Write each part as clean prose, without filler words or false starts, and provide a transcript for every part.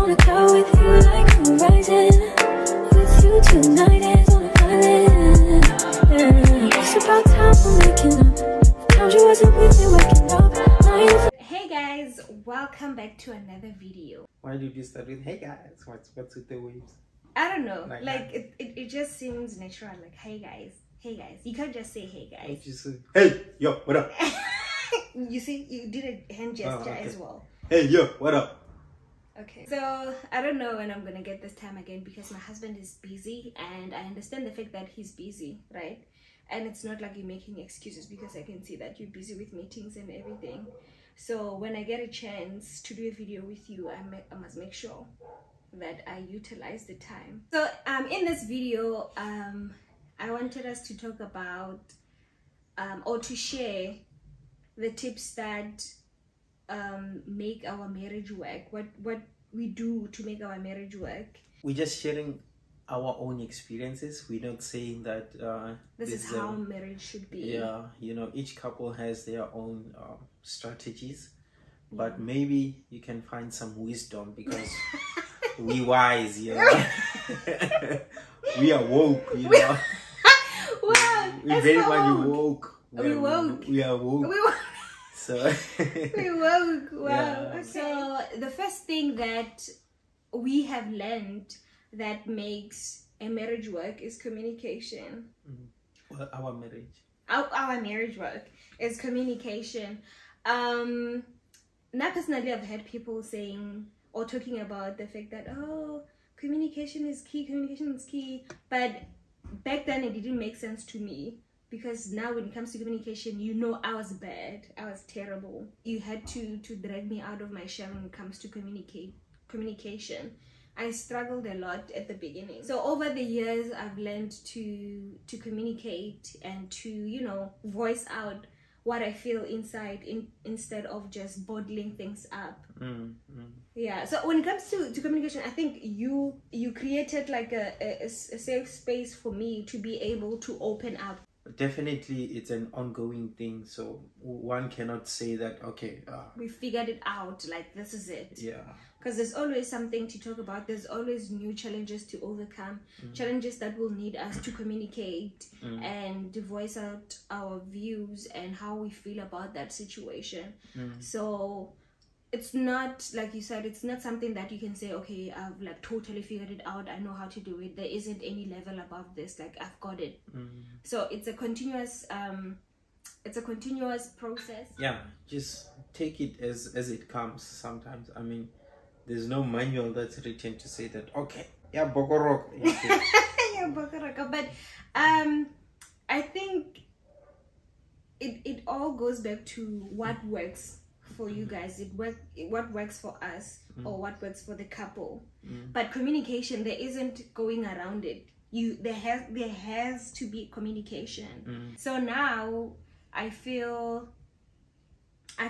wanna go with you like I'm rising. With you tonight is on an island. It's about time for making up. Told you wasn't with me waking up. Hey guys, welcome back to another video. Why did you start with hey guys? What's with the waves? I don't know, like it just seems natural. Like hey guys. You can't just say hey guys. You just say hey yo, what up? You see, you did a hand gesture as well. Hey yo, what up? Okay, so I don't know when I'm gonna get this time again because my husband is busy, and I understand the fact that he's busy, right? And it's not like you're making excuses because I can see that you're busy with meetings and everything. So when I get a chance to do a video with you, I must make sure that I utilize the time. So in this video, I wanted us to talk about or to share the tips that make our marriage work, what we do to make our marriage work. We're just sharing our own experiences. We're not saying that this is how marriage should be. Yeah, you know, each couple has their own strategies, but maybe you can find some wisdom because we wise, you know. We are woke, you know. Wow, we very much woke. We woke. We are woke. So we woke. Wow. Yeah. Okay. So the first thing that we have learned that makes a marriage work is communication. Well, our marriage. Our marriage work is communication. Now personally, I've heard people saying or talking about the fact that communication is key, but back then it didn't make sense to me. Because now when it comes to communication, you know, I was bad. I was terrible. You had to drag me out of my shell when it comes to communication. I struggled a lot at the beginning. So over the years, I've learned to communicate and to, you know, voice out what I feel inside instead of just bottling things up. Yeah, so when it comes to communication, I think you created like a safe space for me to be able to open up. Definitely it's an ongoing thing, so one cannot say that we figured it out, like this is it. Yeah, because there's always something to talk about. There's always new challenges to overcome, challenges that will need us to communicate and to voice out our views and how we feel about that situation. So it's not, like you said, it's not something that you can say, okay, I've like totally figured it out, I know how to do it. There isn't any level above this, like I've got it. So it's a continuous process. Yeah, just take it as it comes. Sometimes, I mean, there's no manual that's written to say that, okay, yeah, bokorok. Yeah, bokorok. But I think it all goes back to what works for you guys. What works for us or what works for the couple. But communication, there isn't going around it. There has to be communication. So now I feel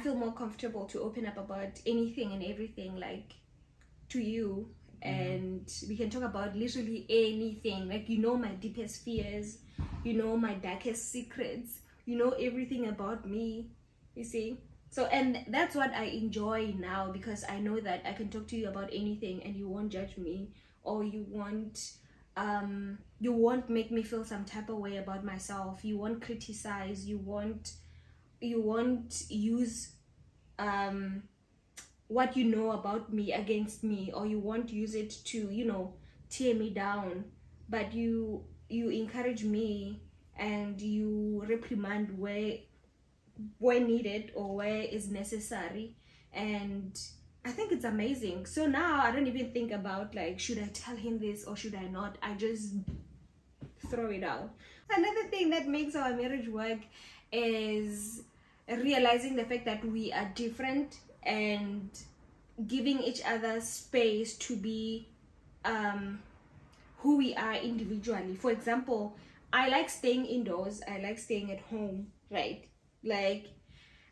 more comfortable to open up about anything and everything, like to you, and we can talk about literally anything. Like, you know, my deepest fears, you know, my darkest secrets, you know, everything about me, you see. So, and that's what I enjoy now, because I know that I can talk to you about anything and you won't judge me, or you won't make me feel some type of way about myself. You won't criticize, you won't use what you know about me against me, or you won't use it to, you know, tear me down. But you encourage me and you reprimand where needed or where is necessary, and I think it's amazing. So now I don't even think about like, should I tell him this or should I not? I just throw it out. Another thing that makes our marriage work is realizing the fact that we are different and giving each other space to be who we are individually. For example, I like staying indoors, I like staying at home, right? Like,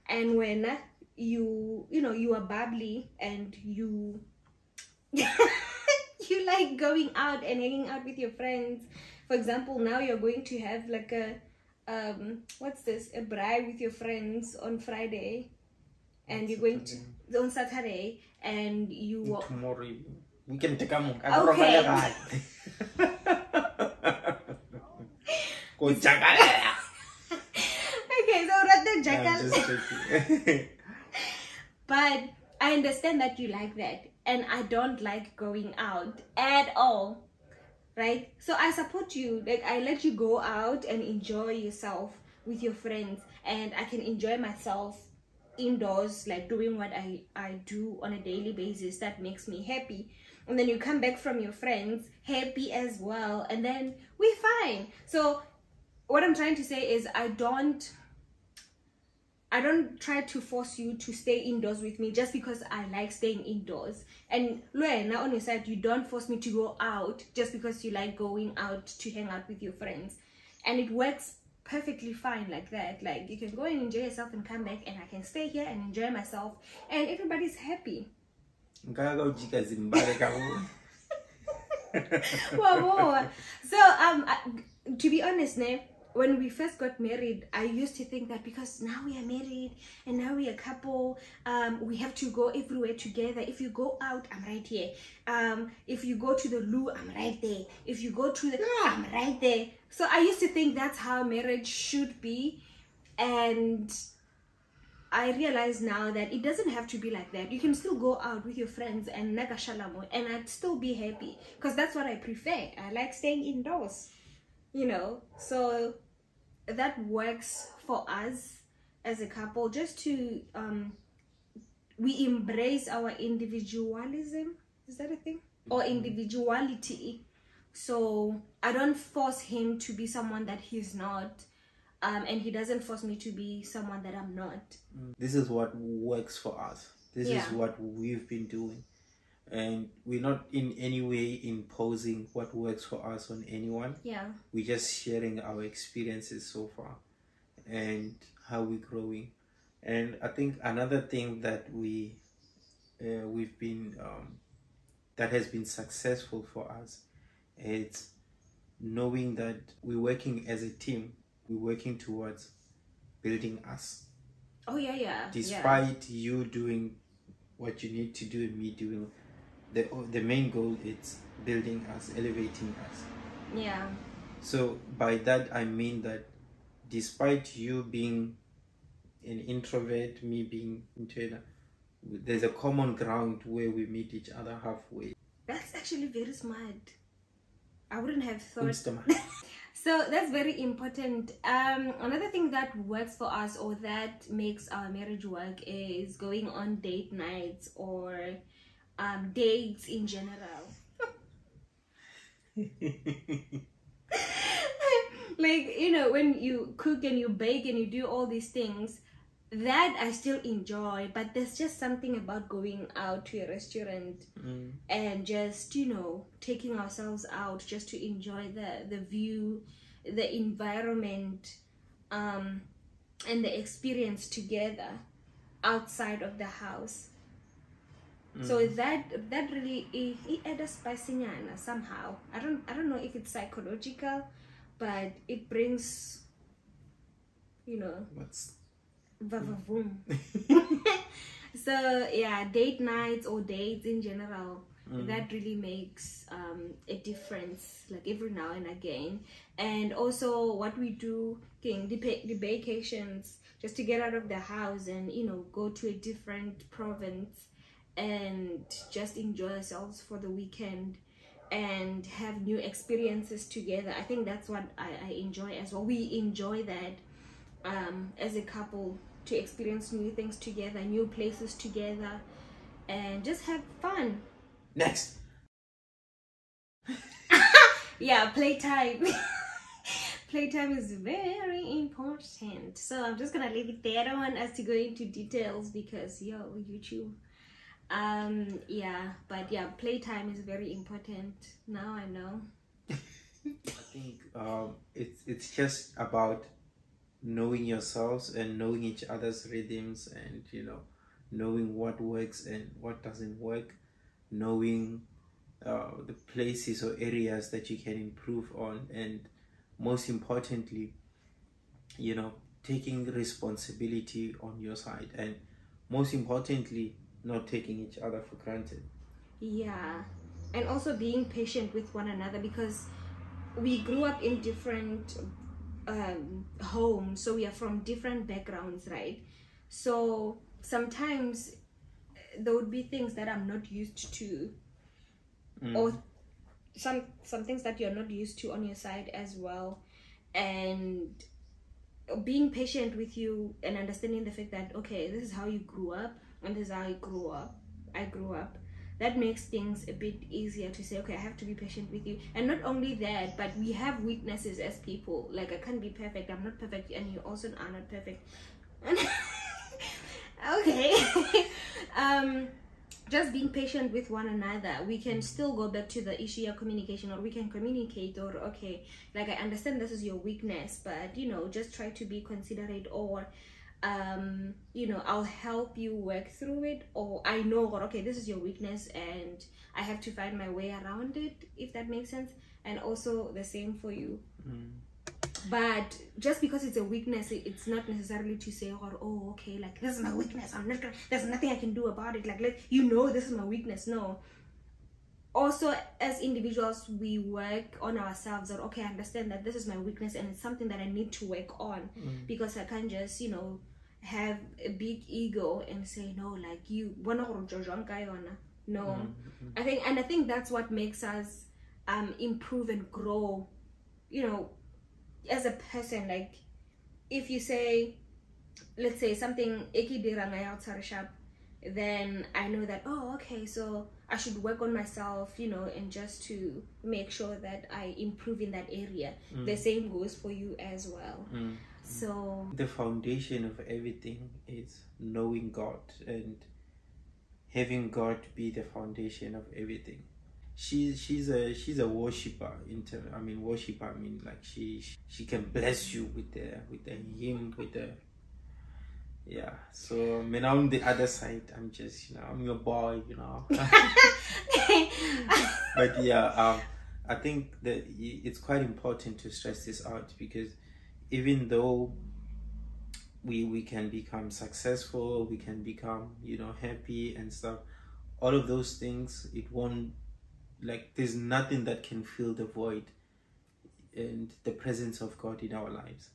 and when you know, you are bubbly and you you like going out and hanging out with your friends. For example, now you're going to have like a what's this, a braai with your friends on Friday, and you're going to on Saturday, and you tomorrow evening. We can take a look. Okay. Okay, so I'm just joking. but I understand that you like that, and I don't like going out at all, right? So I support you. Like, I let you go out and enjoy yourself with your friends, and I can enjoy myself indoors, like doing what I do on a daily basis that makes me happy. And then you come back from your friends happy as well, and then we're fine. So what I'm trying to say is I don't try to force you to stay indoors with me just because I like staying indoors. And now on your side, you don't force me to go out just because you like going out to hang out with your friends. And it works perfectly fine like that. Like, you can go and enjoy yourself and come back, and I can stay here and enjoy myself, and everybody's happy. Wow. So to be honest, when we first got married, I used to think that because now we are married and now we are a couple, we have to go everywhere together. If you go out, I'm right here. If you go to the loo, I'm right there. If you go to the, I'm right there. So I used to think that's how marriage should be, and I realize now that it doesn't have to be like that. You can still go out with your friends and nagashalamo, and I'd still be happy, because that's what I prefer. I like staying indoors, you know. So that works for us as a couple, just to we embrace our individualism. Is that a thing? Or individuality. So I don't force him to be someone that he's not, and he doesn't force me to be someone that I'm not. This is what works for us. This is what we've been doing, and we're not in any way imposing what works for us on anyone. We're just sharing our experiences so far and how we're growing. And I think another thing that we've been that has been successful for us is knowing that we're working as a team. We're working towards building us. Despite you doing what you need to do and me doing, the main goal is building us, elevating us. So by that I mean that despite you being an introvert, me being internal, there's a common ground where we meet each other halfway. That's actually very smart. I wouldn't have thought. So that's very important. Another thing that works for us, or that makes our marriage work, is going on date nights, or dates in general. Like, you know, when you cook and you bake and you do all these things, that I still enjoy, but there's just something about going out to a restaurant and just, you know, taking ourselves out just to enjoy the view, the environment, and the experience together outside of the house. So that really it adds spicing somehow. I don't know if it's psychological, but it brings, you know, vavavoom. So yeah, date nights or dates in general, that really makes a difference, like every now and again. And also what we do, the vacations, just to get out of the house and, you know, go to a different province and just enjoy ourselves for the weekend and have new experiences together. I think that's what I enjoy as well. We enjoy that as a couple, to experience new things together, new places together, and just have fun. Next. Yeah, playtime. Playtime is very important. So I'm just gonna leave it there. I don't want us to go into details because YouTube. Yeah, but yeah, playtime is very important. Now I know. I think it's just about knowing yourselves and knowing each other's rhythms, and, you know, knowing what works and what doesn't work, knowing the places or areas that you can improve on, and most importantly, you know, taking responsibility on your side, and most importantly, not taking each other for granted. Yeah, and also being patient with one another, because we grew up in different homes, so we are from different backgrounds, right? So sometimes there would be things that I'm not used to, or some things that you're not used to on your side as well, and being patient with you and understanding the fact that, okay, this is how you grew up and this is how I grew up, that makes things a bit easier to say, okay, I have to be patient with you. And not only that, but we have weaknesses as people. Like, I can't be perfect, I'm not perfect, and you also are not perfect. Okay. Just being patient with one another. We can still go back to the issue of communication, or we can communicate, or okay, like, I understand this is your weakness, but you know, just try to be considerate, or you know, I'll help you work through it, or I know, okay, this is your weakness and I have to find my way around it, if that makes sense. And also the same for you. But just because it's a weakness, it's not necessarily to say, oh, okay, like, this is my weakness, I'm not gonna, there's nothing I can do about it, like you know, this is my weakness. No, also as individuals, we work on ourselves, or okay, I understand that this is my weakness and it's something that I need to work on, because I can't just, you know, have a big ego and say, no, like, you wanna no. I think that's what makes us improve and grow, you know, as a person. Like, if you say, let's say something, then I know that, oh, okay, so I should work on myself, you know, and just to make sure that I improve in that area. The same goes for you as well. So the foundation of everything is knowing God and having God be the foundation of everything. She's a worshiper. Worshiper, I mean, like, she can bless you with the hymn, with the, yeah. So, I mean, on the other side, I'm just, you know, I'm your boy, you know. But yeah, I think that it's quite important to stress this out, because even though we can become successful, we can become, you know, happy and stuff, all of those things, it won't, like, there's nothing that can fill the void and the presence of God in our lives.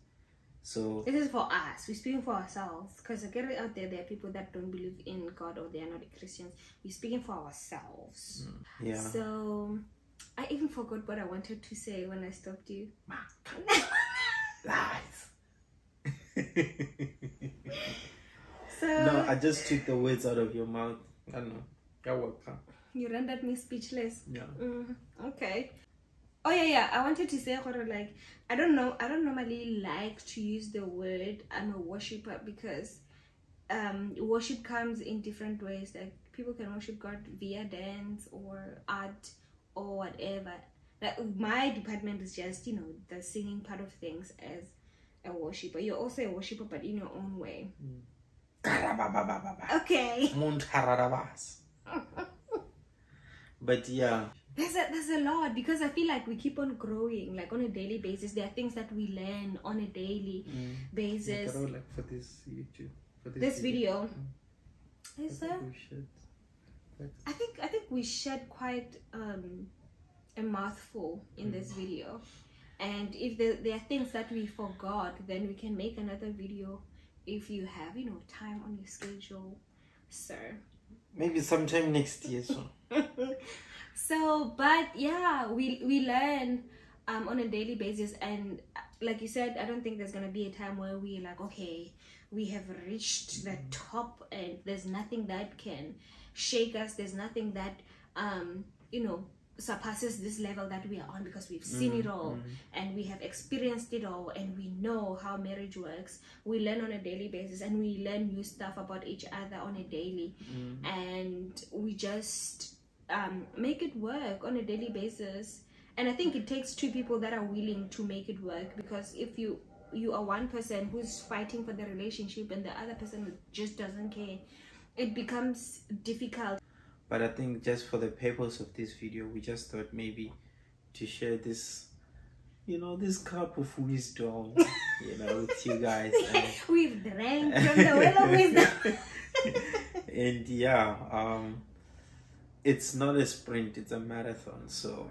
So this is for us. We're speaking for ourselves, because get it out there, there are people that don't believe in God, or they are not Christians. We're speaking for ourselves. Yeah. So I even forgot what I wanted to say when I stopped you. Lies. So no, I just took the words out of your mouth. I don't know. You're welcome. You rendered me speechless. Yeah. Okay. Oh yeah. I wanted to say, like, I don't normally like to use the word I'm a worshiper, because worship comes in different ways. Like, people can worship God via dance or art or whatever. Like, my department is just, you know, the singing part of things as a worshiper. You're also a worshiper, but in your own way. Okay. But yeah, there's a lot, because I feel like we keep on growing, like, on a daily basis. There are things that we learn on a daily basis. Like, for this YouTube, for this video. Is there? I think we shared quite a mouthful in this video, and if there are things that we forgot, then we can make another video if you have, you know, time on your schedule, sir. Maybe sometime next year. So, but yeah, we learn on a daily basis, and like you said, I don't think there's gonna be a time where we're like, okay, we have reached the top and there's nothing that can shake us. There's nothing that you know, surpasses this level that we are on, because we've seen it all and we have experienced it all, and we know how marriage works. We learn on a daily basis, and we learn new stuff about each other on a daily, and we just make it work on a daily basis. And I think it takes two people that are willing to make it work, because if you are one person who's fighting for the relationship and the other person just doesn't care, it becomes difficult. But I think just for the purpose of this video, we just thought maybe to share this, you know, this cup of wisdom, you know, with you guys. And we've drank from the well of wisdom. And yeah, it's not a sprint, it's a marathon. So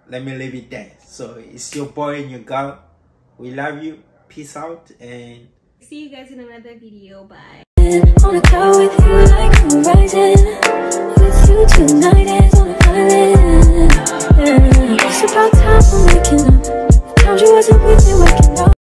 let me leave it there. So it's your boy and your girl. We love you. Peace out and see you guys in another video. Bye. On a cloud with you like I'm rising. With you tonight is on a island.